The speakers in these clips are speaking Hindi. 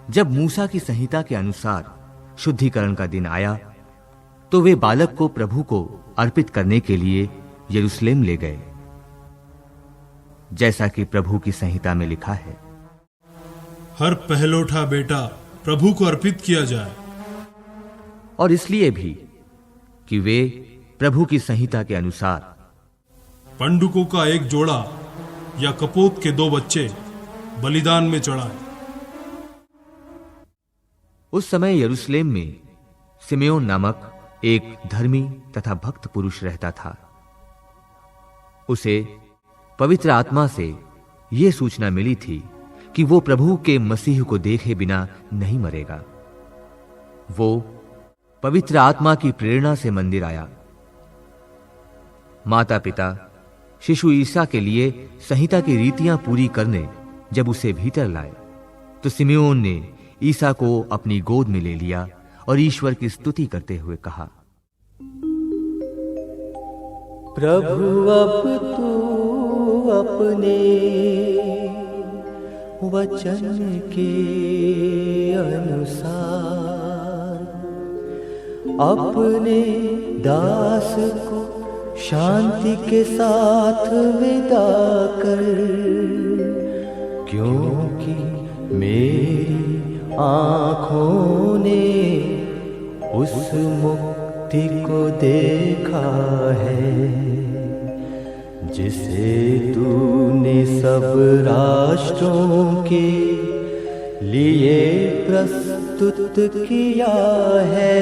जब मूसा की संहिता के अनुसार शुद्धिकरण का दिन आया तो वे बालक को प्रभु को अर्पित करने के लिए यरूशलेम ले गए, जैसा कि प्रभु की संहिता में लिखा है, हर पहलौठा बेटा प्रभु को अर्पित किया जाए। और इसलिए भी कि वे प्रभु की संहिता के अनुसार पंडुकों का एक जोड़ा या कपोत के 2 बच्चे बलिदान में चढ़ाए। उस समय यरूशलेम में सिमेओन नामक एक धर्मी तथा भक्त पुरुष रहता था। उसे पवित्र आत्मा से यह सूचना मिली थी कि वो प्रभु के मसीह को देखे बिना नहीं मरेगा। वो पवित्र आत्मा की प्रेरणा से मंदिर आया। माता पिता शिशु ईसा के लिए संहिता की रीतियां पूरी करने जब उसे भीतर लाए तो सिमेओन ने ईसा को अपनी गोद में ले लिया और ईश्वर की स्तुति करते हुए कहा, प्रभु अब तू अपने वचन के अनुसार अपने दास को शांति के साथ विदा कर, क्योंकि मेरी आँखों ने उस मुक्ति को देखा है जिसे तूने सब राष्ट्रों के लिए प्रस्तुत किया है।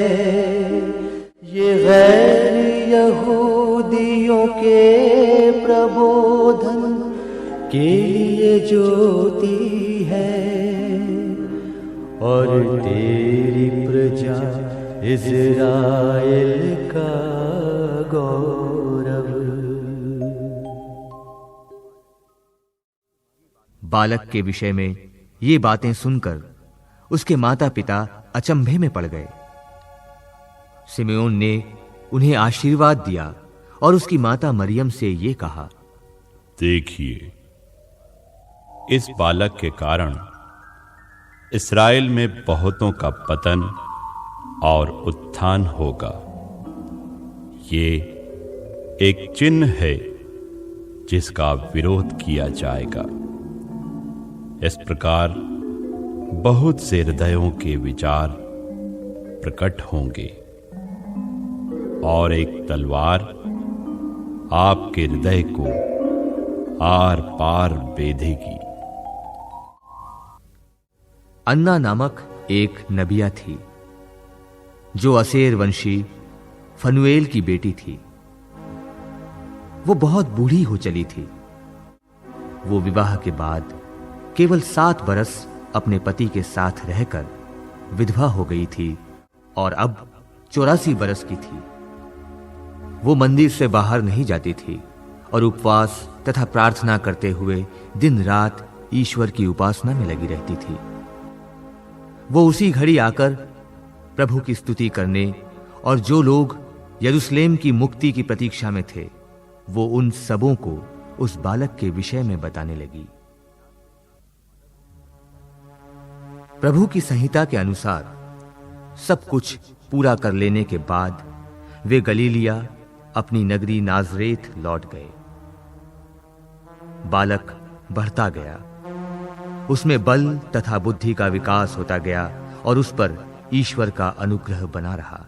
ये गैर यहूदियों के प्रबोधन के लिए ज्योति है और तेरी प्रजा इज़राइल का गौरव। बालक के विषय में ये बातें सुनकर उसके माता पिता अचंभे में पड़ गए। सिमेओन ने उन्हें आशीर्वाद दिया और उसकी माता मरियम से ये कहा, देखिए, इस बालक के कारण इस्राएल में बहुतों का पतन और उत्थान होगा। ये एक चिन्ह है जिसका विरोध किया जाएगा। इस प्रकार बहुत से हृदयों के विचार प्रकट होंगे और एक तलवार आपके हृदय को आर पार बेधेगी। अन्ना नामक एक नबिया थी जो असेर वंशी फनुएल की बेटी थी। वो बहुत बूढ़ी हो चली थी। वो विवाह के बाद केवल 7 बरस अपने पति के साथ रहकर विधवा हो गई थी और अब 84 बरस की थी। वो मंदिर से बाहर नहीं जाती थी और उपवास तथा प्रार्थना करते हुए दिन रात ईश्वर की उपासना में लगी रहती थी। वो उसी घड़ी आकर प्रभु की स्तुति करने और जो लोग यरूशलेम की मुक्ति की प्रतीक्षा में थे वो उन सबों को उस बालक के विषय में बताने लगी। प्रभु की संहिता के अनुसार सब कुछ पूरा कर लेने के बाद वे गलीलिया अपनी नगरी नाजरेत लौट गए। बालक बढ़ता गया, उसमें बल तथा बुद्धि का विकास होता गया और उस पर ईश्वर का अनुग्रह बना रहा।